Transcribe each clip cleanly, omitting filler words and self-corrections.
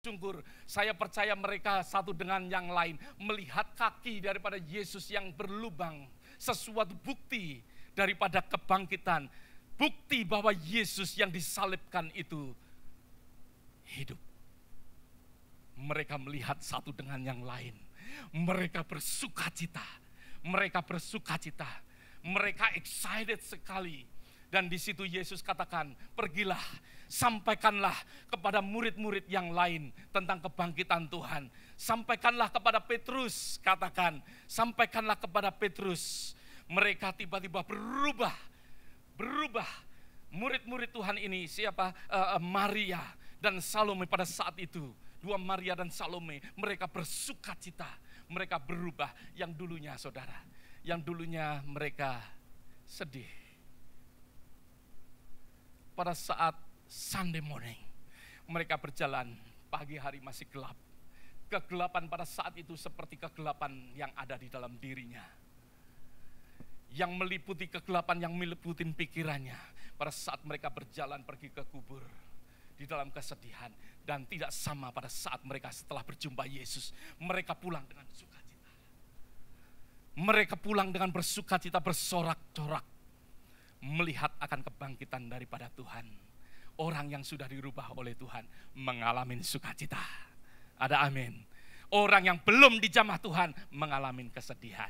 tersungkur. Saya percaya mereka satu dengan yang lain melihat kaki daripada Yesus yang berlubang. Sesuatu bukti daripada kebangkitan. Bukti bahwa Yesus yang disalibkan itu hidup. Mereka melihat satu dengan yang lain. Mereka bersukacita. Mereka bersukacita. Mereka excited sekali. Dan di situ Yesus katakan, pergilah, sampaikanlah kepada murid-murid yang lain tentang kebangkitan Tuhan. Sampaikanlah kepada Petrus, katakan, sampaikanlah kepada Petrus. Mereka tiba-tiba berubah. Murid-murid Tuhan ini siapa? Maria dan Salome pada saat itu. Dua Maria dan Salome, mereka bersukacita. Mereka berubah. Yang dulunya saudara, yang dulunya mereka sedih. Pada saat Sunday morning, mereka berjalan, pagi hari masih gelap. Kegelapan pada saat itu seperti kegelapan yang ada di dalam dirinya. Yang meliputi kegelapan, yang meliputi pikirannya. Pada saat mereka berjalan pergi ke kubur, di dalam kesedihan. Dan tidak sama pada saat mereka setelah berjumpa Yesus. Mereka pulang dengan sukacita. Mereka pulang dengan bersukacita, bersorak-sorak. Melihat akan kebangkitan daripada Tuhan. Orang yang sudah dirubah oleh Tuhan mengalami sukacita. Ada amin. Orang yang belum dijamah Tuhan mengalami kesedihan.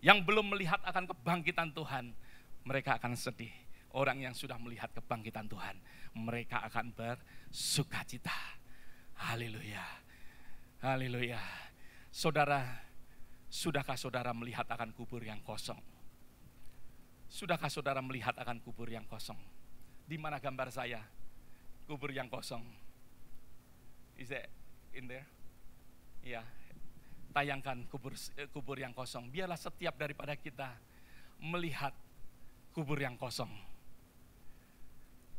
Yang belum melihat akan kebangkitan Tuhan, mereka akan sedih. Orang yang sudah melihat kebangkitan Tuhan, mereka akan bersukacita. Haleluya. Haleluya. Saudara, sudahkah saudara melihat akan kubur yang kosong? Sudahkah saudara melihat akan kubur yang kosong? Di mana gambar saya? Kubur yang kosong. Is that in there? Ya. Tayangkan kubur yang kosong. Biarlah setiap daripada kita melihat kubur yang kosong.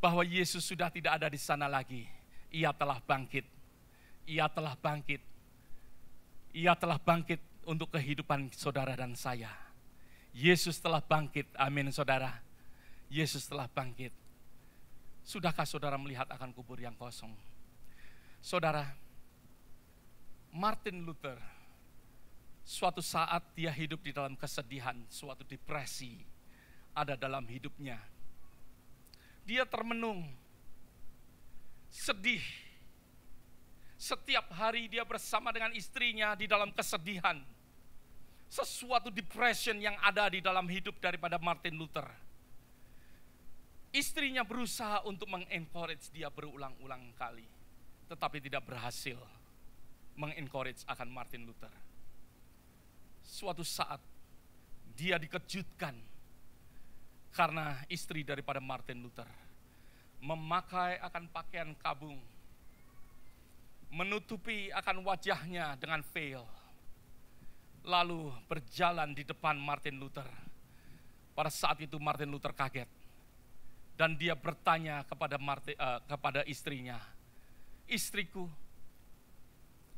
Bahwa Yesus sudah tidak ada di sana lagi. Ia telah bangkit. Ia telah bangkit. Ia telah bangkit untuk kehidupan saudara dan saya. Yesus telah bangkit, amin saudara. Yesus telah bangkit. Sudahkah saudara melihat akan kubur yang kosong? Saudara, Martin Luther, suatu saat dia hidup di dalam kesedihan, suatu depresi ada dalam hidupnya. Dia termenung, sedih. Setiap hari dia bersama dengan istrinya di dalam kesedihan. Sesuatu depression yang ada di dalam hidup daripada Martin Luther. Istrinya berusaha untuk mengencourage dia berulang-ulang kali. Tetapi tidak berhasil mengencourage akan Martin Luther. Suatu saat dia dikejutkan karena istri daripada Martin Luther memakai akan pakaian kabung, menutupi akan wajahnya dengan veil, lalu berjalan di depan Martin Luther. Pada saat itu Martin Luther kaget dan dia bertanya kepada istrinya, "Istriku,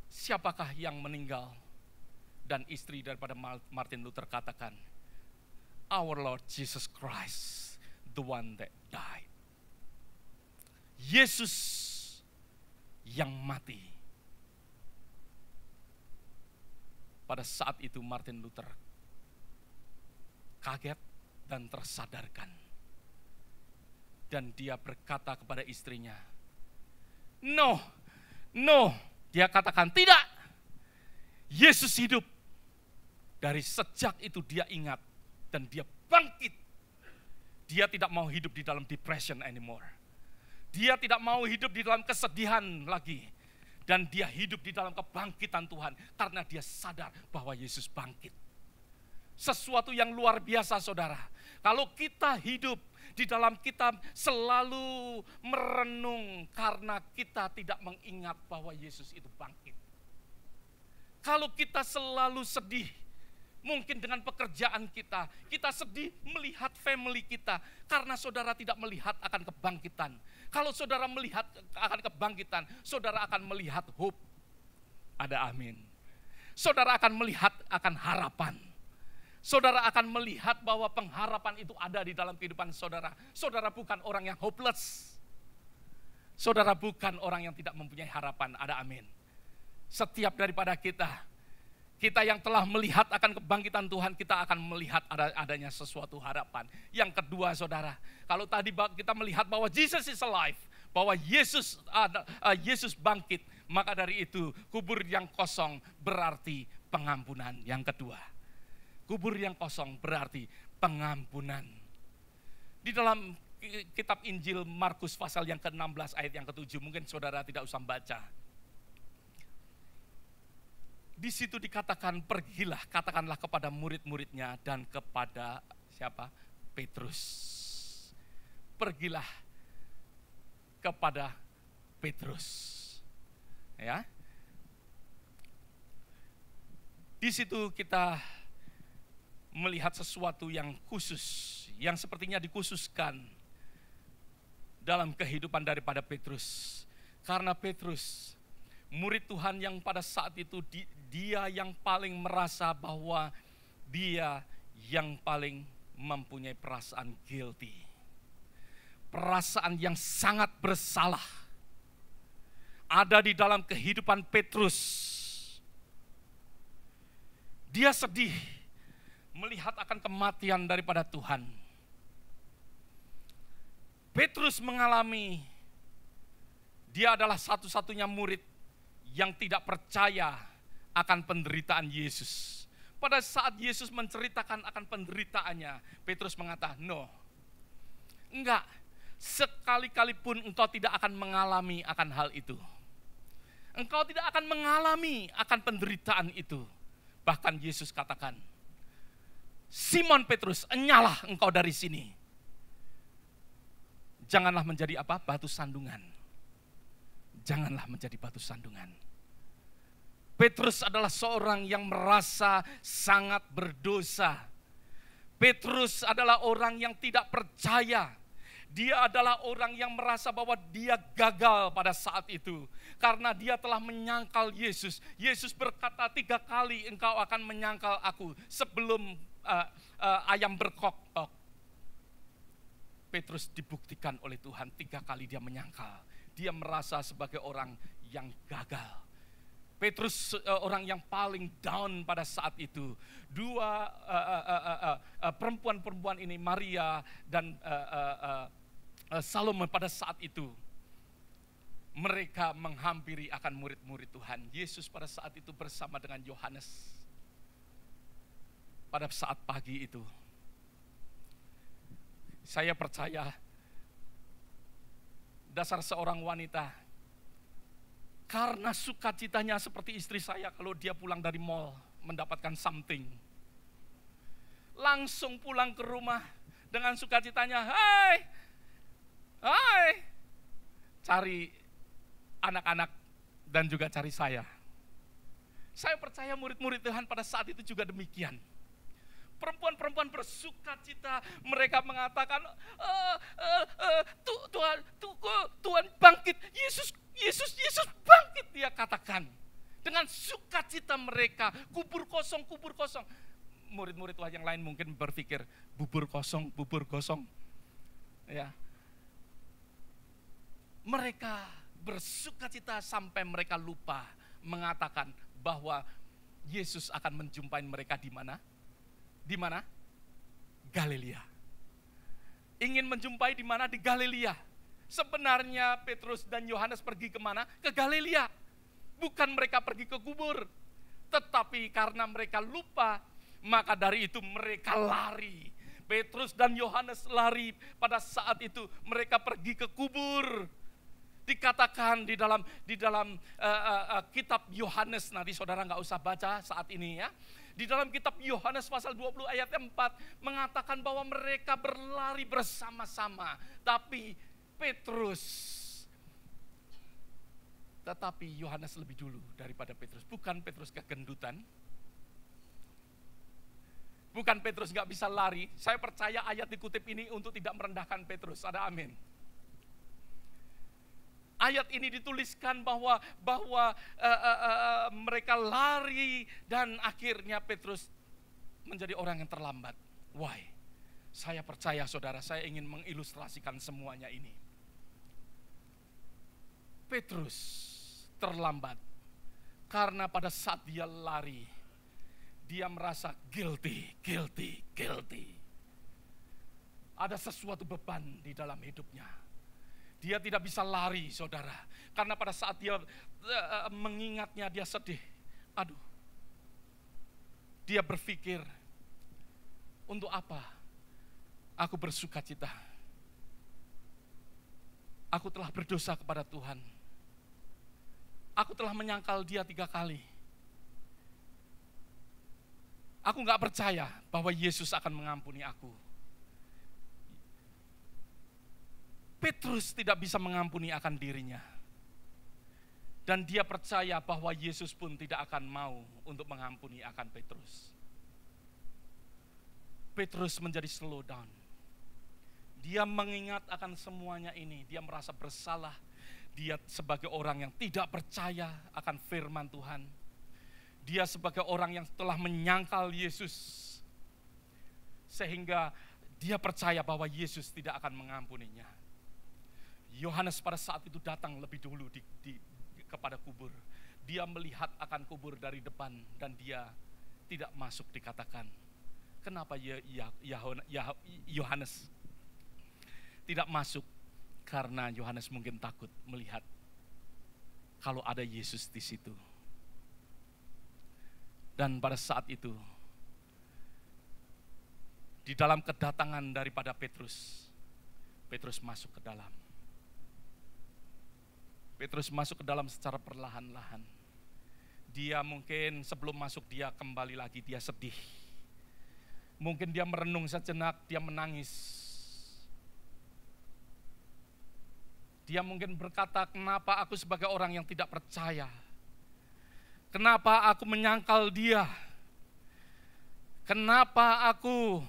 siapakah yang meninggal?" Dan istri daripada Martin Luther katakan, "Our Lord Jesus Christ, the one that died." Yesus yang mati. Pada saat itu Martin Luther kaget dan tersadarkan. Dan dia berkata kepada istrinya, No. Dia katakan, tidak. Yesus hidup. Dari sejak itu dia ingat dan dia bangkit. Dia tidak mau hidup di dalam depression anymore. Dia tidak mau hidup di dalam kesedihan lagi. Dan dia hidup di dalam kebangkitan Tuhan karena dia sadar bahwa Yesus bangkit. Sesuatu yang luar biasa saudara. Kalau kita hidup di dalam kitab selalu merenung karena kita tidak mengingat bahwa Yesus itu bangkit. Kalau kita selalu sedih, mungkin dengan pekerjaan kita sedih melihat family kita karena saudara tidak melihat akan kebangkitan. Kalau saudara melihat akan kebangkitan, saudara akan melihat hope. Ada amin. Saudara akan melihat akan harapan. Saudara akan melihat bahwa pengharapan itu ada di dalam kehidupan saudara. Saudara bukan orang yang hopeless. Saudara bukan orang yang tidak mempunyai harapan, ada amin. Setiap daripada kita yang telah melihat akan kebangkitan Tuhan, kita akan melihat adanya sesuatu harapan. Yang kedua saudara, kalau tadi kita melihat bahwa Jesus is alive, bahwa Yesus bangkit, maka dari itu kubur yang kosong berarti pengampunan. Yang kedua, kubur yang kosong berarti pengampunan. Di dalam kitab Injil Markus pasal yang ke-16 ayat yang ke-7, mungkin saudara tidak usah baca. Di situ dikatakan, pergilah, katakanlah kepada murid-muridnya dan kepada siapa? Petrus. Pergilah kepada Petrus. Ya. Di situ kita melihat sesuatu yang khusus, yang sepertinya dikhususkan dalam kehidupan daripada Petrus. Karena Petrus, murid Tuhan yang pada saat itu dia yang paling merasa bahwa dia yang paling mempunyai perasaan guilty. Perasaan yang sangat bersalah ada di dalam kehidupan Petrus. Dia sedih melihat akan kematian daripada Tuhan. Petrus mengalami, dia adalah satu-satunya murid yang tidak percaya akan penderitaan Yesus. Pada saat Yesus menceritakan akan penderitaannya, Petrus mengatakan, no, enggak, sekali-kali pun engkau tidak akan mengalami akan hal itu. Engkau tidak akan mengalami akan penderitaan itu. Bahkan Yesus katakan, Simon Petrus, enyalah engkau dari sini. Janganlah menjadi apa? Batu sandungan. Janganlah menjadi batu sandungan. Petrus adalah seorang yang merasa sangat berdosa. Petrus adalah orang yang tidak percaya. Dia adalah orang yang merasa bahwa dia gagal pada saat itu. Karena dia telah menyangkal Yesus. Yesus berkata 3 kali engkau akan menyangkal aku sebelum ayam berkok-kok. Petrus dibuktikan oleh Tuhan 3 kali dia menyangkal. Dia merasa sebagai orang yang gagal. Petrus orang yang paling down pada saat itu. Dua perempuan-perempuan ini, Maria dan Salome pada saat itu, mereka menghampiri akan murid-murid Tuhan. Yesus pada saat itu bersama dengan Yohanes. Pada saat pagi itu, saya percaya dasar seorang wanita, karena sukacitanya seperti istri saya kalau dia pulang dari mall mendapatkan something, langsung pulang ke rumah dengan sukacitanya, hai, cari anak-anak dan juga cari saya. Saya percaya murid-murid Tuhan pada saat itu juga demikian. Perempuan-perempuan bersukacita, mereka mengatakan, Tuhan bangkit, Yesus bangkit, dia katakan. Dengan sukacita mereka, kubur kosong. Murid-murid Tuhan yang lain mungkin berpikir, bubur kosong. Ya. Mereka bersukacita sampai mereka lupa mengatakan bahwa Yesus akan menjumpai mereka di mana? Di mana? Galilea. Ingin menjumpai di mana? Di Galilea. Sebenarnya Petrus dan Yohanes pergi kemana? Ke Galilea. Bukan mereka pergi ke kubur. Tetapi karena mereka lupa, maka dari itu mereka lari. Petrus dan Yohanes lari pada saat itu. Mereka pergi ke kubur. Dikatakan di dalam kitab Yohanes, nanti saudara nggak usah baca saat ini ya. Di dalam kitab Yohanes pasal 20 ayat 4 mengatakan bahwa mereka berlari bersama-sama. Tetapi Yohanes lebih dulu daripada Petrus. Bukan Petrus kegendutan. Bukan Petrus nggak bisa lari. Saya percaya ayat dikutip ini untuk tidak merendahkan Petrus. Ada amin. Ayat ini dituliskan bahwa mereka lari dan akhirnya Petrus menjadi orang yang terlambat. Why? Saya percaya saudara, saya ingin mengilustrasikan semuanya ini. Petrus terlambat karena pada saat dia lari, dia merasa guilty. Ada sesuatu beban di dalam hidupnya. Dia tidak bisa lari, saudara. Karena pada saat dia mengingatnya, dia sedih. Aduh. Dia berpikir, untuk apa aku bersuka cita? Aku telah berdosa kepada Tuhan. Aku telah menyangkal dia 3 kali. Aku gak percaya bahwa Yesus akan mengampuni aku. Petrus tidak bisa mengampuni akan dirinya. Dan dia percaya bahwa Yesus pun tidak akan mau untuk mengampuni akan Petrus. Petrus menjadi slow down. Dia mengingat akan semuanya ini. Dia merasa bersalah. Dia sebagai orang yang tidak percaya akan firman Tuhan. Dia sebagai orang yang telah menyangkal Yesus. Sehingga dia percaya bahwa Yesus tidak akan mengampuninya. Yohanes pada saat itu datang lebih dulu kepada kubur. Dia melihat akan kubur dari depan dan dia tidak masuk dikatakan. Kenapa Yohanes tidak masuk? Karena Yohanes mungkin takut melihat kalau ada Yesus di situ. Dan pada saat itu, di dalam kedatangan daripada Petrus masuk ke dalam. Petrus masuk ke dalam secara perlahan-lahan. Dia mungkin sebelum masuk dia kembali lagi, dia sedih. Mungkin dia merenung sejenak, dia menangis. Dia mungkin berkata, kenapa aku sebagai orang yang tidak percaya? Kenapa aku menyangkal dia? Kenapa aku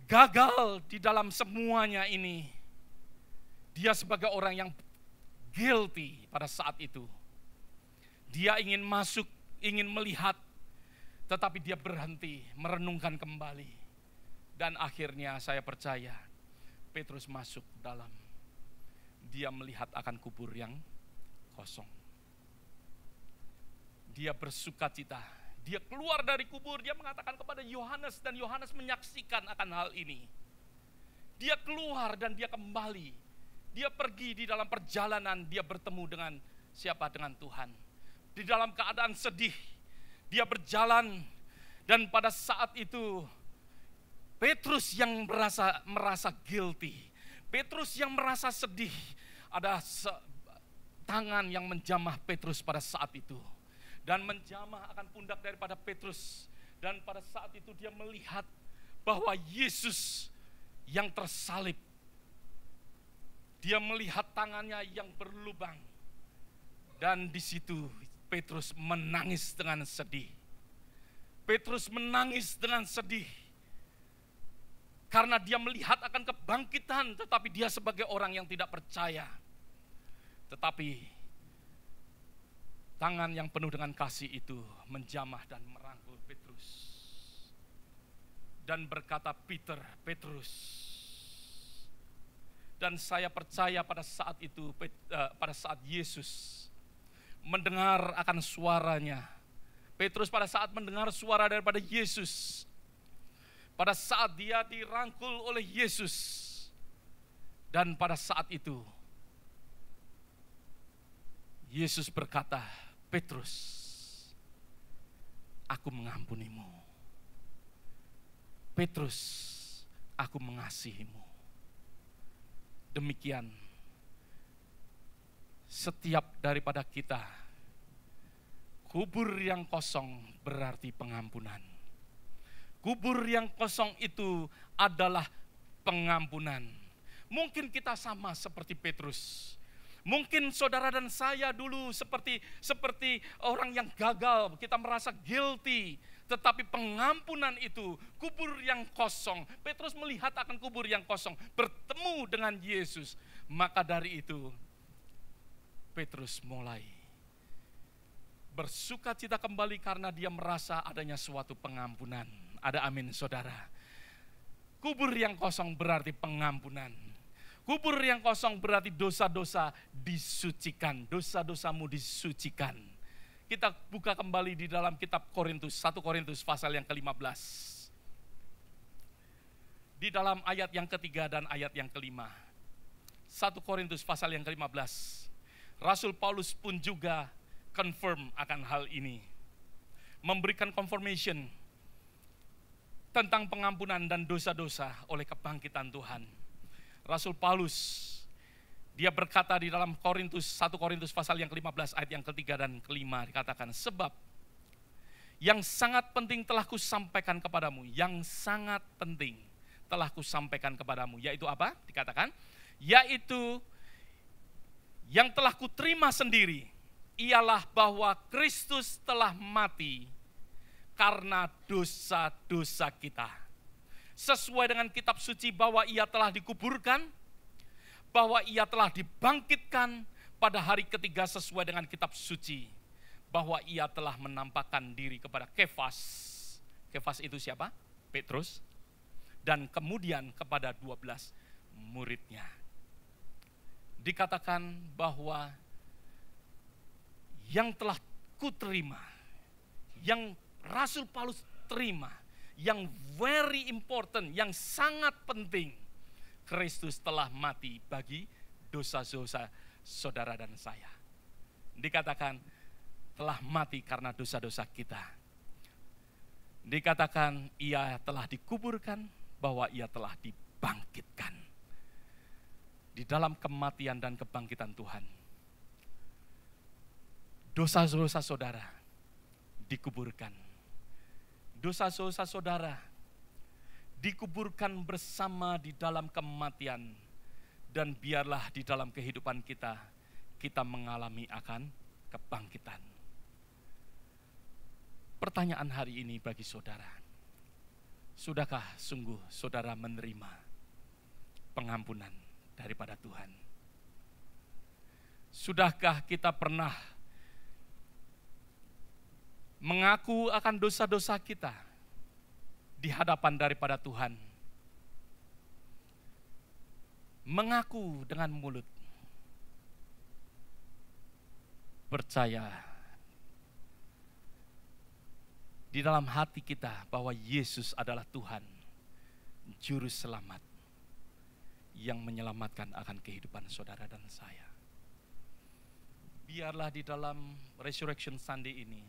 gagal di dalam semuanya ini? Dia sebagai orang yang guilty pada saat itu. Dia ingin masuk, ingin melihat, tetapi dia berhenti, merenungkan kembali. Dan akhirnya saya percaya, Petrus masuk dalam. Dia melihat akan kubur yang kosong. Dia bersuka cita. Dia keluar dari kubur, dia mengatakan kepada Yohanes, dan Yohanes menyaksikan akan hal ini. Dia keluar dan dia kembali. Dia pergi di dalam perjalanan, dia bertemu dengan siapa? Dengan Tuhan. Di dalam keadaan sedih, dia berjalan, dan pada saat itu Petrus yang merasa guilty. Petrus yang merasa sedih. Ada tangan yang menjamah Petrus pada saat itu. Dan menjamah akan pundak daripada Petrus. Dan pada saat itu dia melihat bahwa Yesus yang tersalib. Dia melihat tangannya yang berlubang. Dan di situ Petrus menangis dengan sedih. Petrus menangis dengan sedih. Karena dia melihat akan kebangkitan, tetapi dia sebagai orang yang tidak percaya. Tetapi tangan yang penuh dengan kasih itu menjamah dan merangkul Petrus. Dan berkata, Petrus. Dan saya percaya pada saat itu, pada saat Yesus mendengar akan suaranya. Petrus pada saat mendengar suara daripada Yesus. Pada saat dia dirangkul oleh Yesus. Dan pada saat itu, Yesus berkata, Petrus, aku mengampunimu. Petrus, aku mengasihimu. Demikian, setiap daripada kita, kubur yang kosong berarti pengampunan. Kubur yang kosong itu adalah pengampunan. Mungkin kita sama seperti Petrus. Mungkin saudara dan saya dulu seperti orang yang gagal, kita merasa guilty. Tetapi pengampunan itu, kubur yang kosong. Petrus melihat akan kubur yang kosong, bertemu dengan Yesus. Maka dari itu, Petrus mulai bersuka cita kembali karena dia merasa adanya suatu pengampunan. Ada amin saudara. Kubur yang kosong berarti pengampunan. Kubur yang kosong berarti dosa-dosa disucikan, dosa-dosamu disucikan. Kita buka kembali di dalam kitab Korintus, 1 Korintus pasal yang ke-15. Di dalam ayat yang ketiga dan ayat yang kelima. 1 Korintus pasal yang ke-15. Rasul Paulus pun juga confirm akan hal ini. Memberikan confirmation tentang pengampunan dan dosa-dosa oleh kebangkitan Tuhan. Rasul Paulus, dia berkata di dalam 1 Korintus pasal yang ke-15 ayat yang ketiga dan kelima dikatakan, sebab yang sangat penting telah kusampaikan kepadamu, yang sangat penting telah kusampaikan kepadamu, yaitu apa? Dikatakan, yaitu yang telah kuterima sendiri, ialah bahwa Kristus telah mati karena dosa-dosa kita. Sesuai dengan kitab suci bahwa ia telah dikuburkan, bahwa ia telah dibangkitkan pada hari ketiga sesuai dengan kitab suci. Bahwa ia telah menampakkan diri kepada Kefas. Kefas itu siapa? Petrus. Dan kemudian kepada 12 muridnya. Dikatakan bahwa yang telah kuterima, yang Rasul Paulus terima, yang very important, yang sangat penting, Kristus telah mati bagi dosa-dosa saudara dan saya. Dikatakan telah mati karena dosa-dosa kita. Dikatakan ia telah dikuburkan, bahwa ia telah dibangkitkan. Di dalam kematian dan kebangkitan Tuhan, dosa-dosa saudara dikuburkan. Dosa-dosa saudara dikuburkan bersama di dalam kematian, dan biarlah di dalam kehidupan kita mengalami akan kebangkitan. Pertanyaan hari ini bagi saudara, sudahkah sungguh saudara menerima pengampunan daripada Tuhan? Sudahkah kita pernah mengaku akan dosa-dosa kita di hadapan daripada Tuhan? Mengaku dengan mulut, percaya di dalam hati kita bahwa Yesus adalah Tuhan, Juru Selamat yang menyelamatkan akan kehidupan saudara dan saya. Biarlah di dalam Resurrection Sunday ini,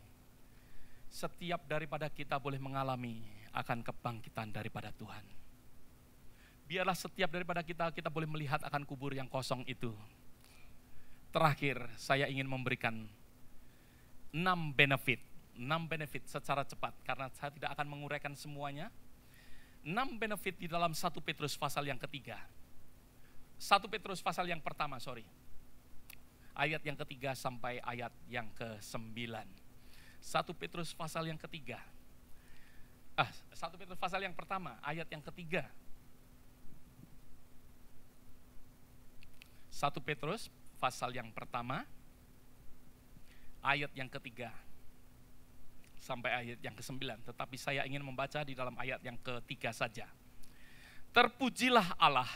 setiap daripada kita boleh mengalami akan kebangkitan daripada Tuhan. Biarlah setiap daripada kita boleh melihat akan kubur yang kosong itu. Terakhir, saya ingin memberikan 6 benefit secara cepat, karena saya tidak akan menguraikan semuanya. 6 benefit di dalam 1 Petrus pasal yang ketiga. 1 Petrus pasal yang pertama, ayat yang ketiga sampai ayat yang ke-9. 1 Petrus pasal yang ketiga. 1 Petrus pasal yang pertama, ayat yang ketiga. 1 Petrus pasal yang pertama, ayat yang ketiga sampai ayat yang ke-9. Tetapi saya ingin membaca di dalam ayat yang ketiga saja. Terpujilah Allah,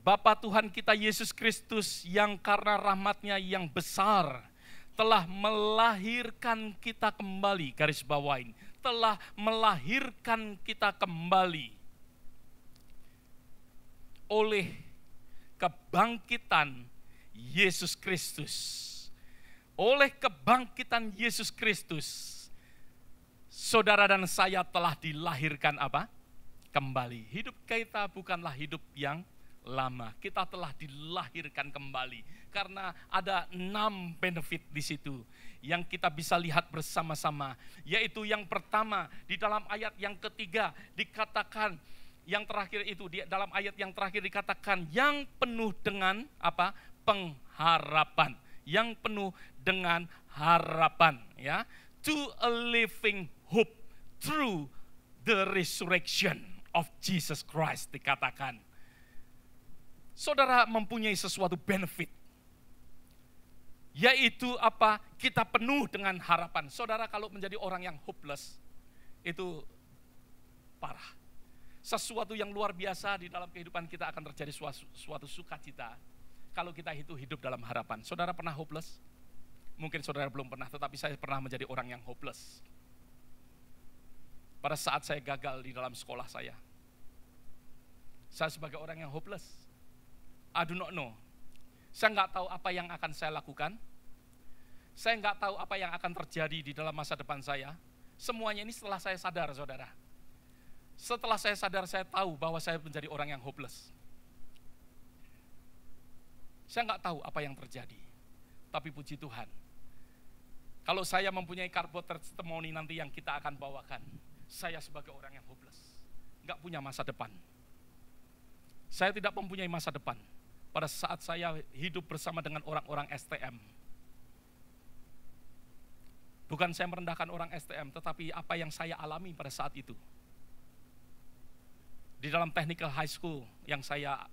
Bapa Tuhan kita Yesus Kristus, yang karena rahmat-Nya yang besar telah melahirkan kita kembali, garis bawain, telah melahirkan kita kembali oleh kebangkitan Yesus Kristus. Oleh kebangkitan Yesus Kristus, saudara dan saya telah dilahirkan apa? Kembali. Hidup kita bukanlah hidup yang lama. Kita telah dilahirkan kembali. Karena ada 6 benefit di situ yang kita bisa lihat bersama-sama. Yaitu yang pertama, di dalam ayat yang ketiga dikatakan, yang terakhir itu, di dalam ayat yang terakhir dikatakan, yang penuh dengan apa? Pengharapan. Yang penuh dengan harapan, ya. To a living hope through the resurrection of Jesus Christ, dikatakan. Saudara mempunyai sesuatu benefit, yaitu apa? Kita penuh dengan harapan. Saudara kalau menjadi orang yang hopeless, itu parah. Sesuatu yang luar biasa di dalam kehidupan kita akan terjadi suatu sukacita kalau kita itu hidup dalam harapan. Saudara pernah hopeless? Mungkin saudara belum pernah, tetapi saya pernah menjadi orang yang hopeless. Pada saat saya gagal di dalam sekolah saya sebagai orang yang hopeless. I do not know. Saya nggak tahu apa yang akan saya lakukan. Saya nggak tahu apa yang akan terjadi di dalam masa depan saya. Semuanya ini setelah saya sadar, saudara. Setelah saya sadar, saya tahu bahwa saya menjadi orang yang hopeless. Saya nggak tahu apa yang terjadi. Tapi puji Tuhan, kalau saya mempunyai cardboard testimony nanti yang kita akan bawakan, saya sebagai orang yang hopeless, nggak punya masa depan. Saya tidak mempunyai masa depan pada saat saya hidup bersama dengan orang-orang STM. Bukan saya merendahkan orang STM, tetapi apa yang saya alami pada saat itu. Di dalam technical high school yang saya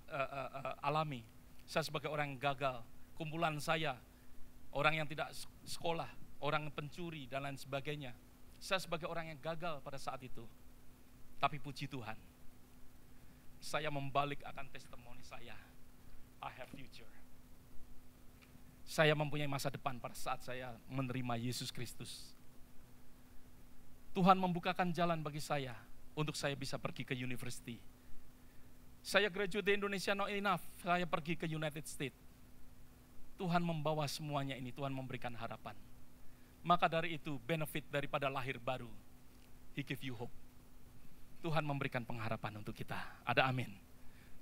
alami, saya sebagai orang yang gagal, kumpulan saya, orang yang tidak sekolah, orang pencuri dan lain sebagainya. Saya sebagai orang yang gagal pada saat itu. Tapi puji Tuhan, saya membalik akan testimoni saya. I have future. Saya mempunyai masa depan pada saat saya menerima Yesus Kristus. Tuhan membukakan jalan bagi saya untuk saya bisa pergi ke university. Saya graduate di Indonesia, not enough. Saya pergi ke United States. Tuhan membawa semuanya ini, Tuhan memberikan harapan. Maka dari itu, benefit daripada lahir baru, He give you hope. Tuhan memberikan pengharapan untuk kita. Ada amin.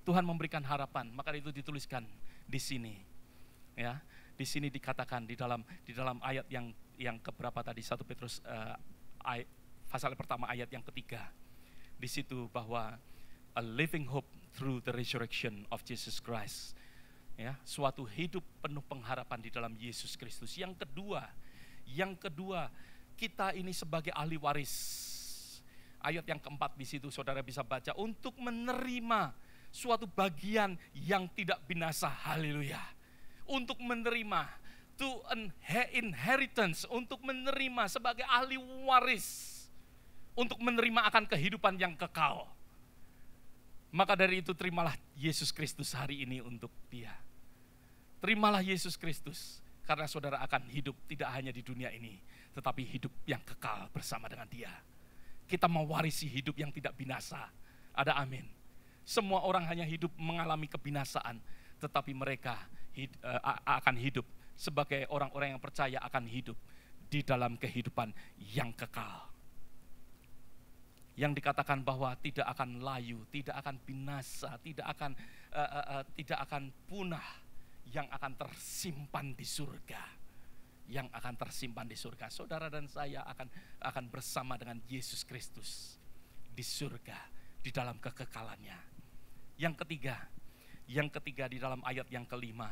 Tuhan memberikan harapan, maka itu dituliskan di sini. Ya, di sini dikatakan di dalam ayat yang keberapa tadi, 1 Petrus pasal pertama ayat yang ketiga. Di situ bahwa a living hope through the resurrection of Jesus Christ. Ya, suatu hidup penuh pengharapan di dalam Yesus Kristus. Yang kedua, kita ini sebagai ahli waris. Ayat yang keempat di situ saudara bisa baca, untuk menerima suatu bagian yang tidak binasa. Haleluya. Untuk menerima, to an inheritance, untuk menerima sebagai ahli waris. Untuk menerima akan kehidupan yang kekal. Maka dari itu terimalah Yesus Kristus hari ini untuk dia. Terimalah Yesus Kristus, karena saudara akan hidup tidak hanya di dunia ini, tetapi hidup yang kekal bersama dengan dia. Kita mewarisi hidup yang tidak binasa. Ada amin. Semua orang hanya hidup mengalami kebinasaan, tetapi mereka akan hidup sebagai orang-orang yang percaya, akan hidup di dalam kehidupan yang kekal. Yang dikatakan bahwa tidak akan layu, tidak akan binasa, tidak akan punah, yang akan tersimpan di surga. Yang akan tersimpan di surga. Saudara dan saya akan bersama dengan Yesus Kristus di surga, di dalam kekekalannya. Yang ketiga di dalam ayat yang kelima,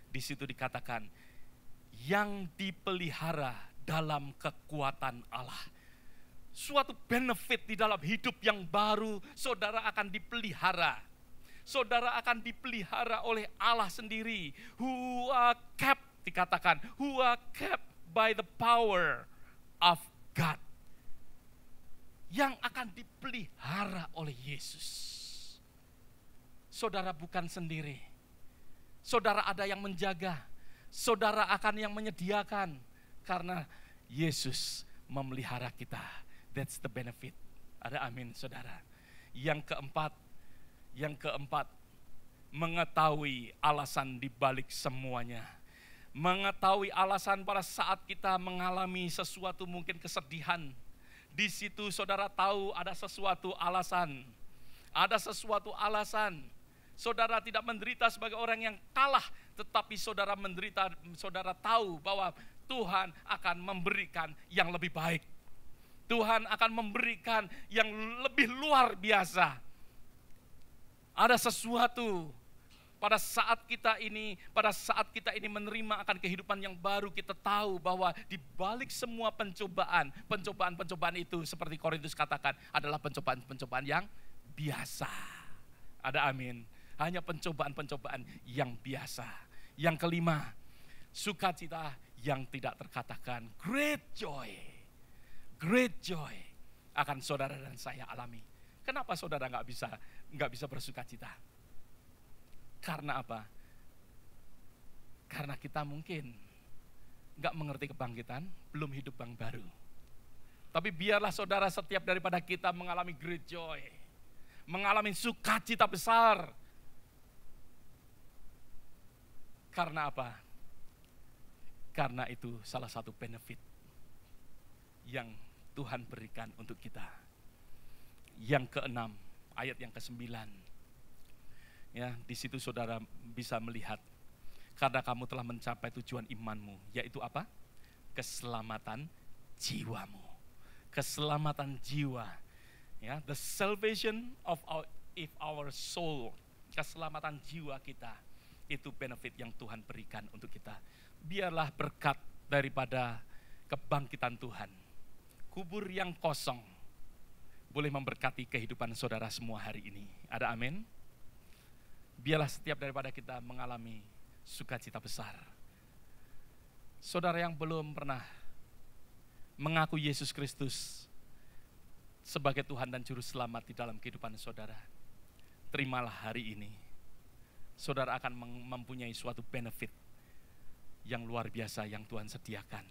di situ dikatakan yang dipelihara dalam kekuatan Allah. Suatu benefit di dalam hidup yang baru, saudara akan dipelihara. Saudara akan dipelihara oleh Allah sendiri. Who are kept, dikatakan, who are kept by the power of God. Yang akan dipelihara oleh Yesus. Saudara bukan sendiri. Saudara ada yang menjaga. Saudara akan yang menyediakan. Karena Yesus memelihara kita. That's the benefit. Ada amin, saudara. Yang keempat, mengetahui alasan di balik semuanya. Mengetahui alasan pada saat kita mengalami sesuatu mungkin kesedihan. Di situ saudara tahu ada sesuatu alasan. Ada sesuatu alasan. Saudara tidak menderita sebagai orang yang kalah, tetapi saudara menderita, saudara tahu bahwa Tuhan akan memberikan yang lebih baik. Tuhan akan memberikan yang lebih luar biasa. Ada sesuatu pada saat kita ini menerima akan kehidupan yang baru, kita tahu bahwa di balik semua pencobaan itu seperti Korintus katakan adalah pencobaan yang biasa. Ada amin. Hanya pencobaan yang biasa. Yang kelima, sukacita yang tidak terkatakan. Great joy akan saudara dan saya alami Kenapa saudara nggak bisa bersuka cita? Karena apa? Karena kita mungkin nggak mengerti kebangkitan, belum hidup yang baru. Tapi biarlah saudara setiap daripada kita mengalami great joy, mengalami sukacita besar. Karena apa? Karena itu salah satu benefit yang Tuhan berikan untuk kita. Yang keenam, ayat yang ke-9. Ya, di situ saudara bisa melihat, karena kamu telah mencapai tujuan imanmu, yaitu apa? Keselamatan jiwamu. Keselamatan jiwa. Ya, the salvation of our soul. Keselamatan jiwa kita. Itu benefit yang Tuhan berikan untuk kita. Biarlah berkat daripada kebangkitan Tuhan. Kubur yang kosong boleh memberkati kehidupan saudara semua hari ini. Ada amin? Biarlah setiap daripada kita mengalami sukacita besar. Saudara yang belum pernah mengaku Yesus Kristus sebagai Tuhan dan Juru Selamat di dalam kehidupan saudara, terimalah hari ini. Saudara akan mempunyai suatu benefit yang luar biasa yang Tuhan sediakan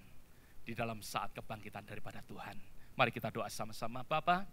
di dalam saat kebangkitan daripada Tuhan. Mari kita doa sama-sama. Bapa,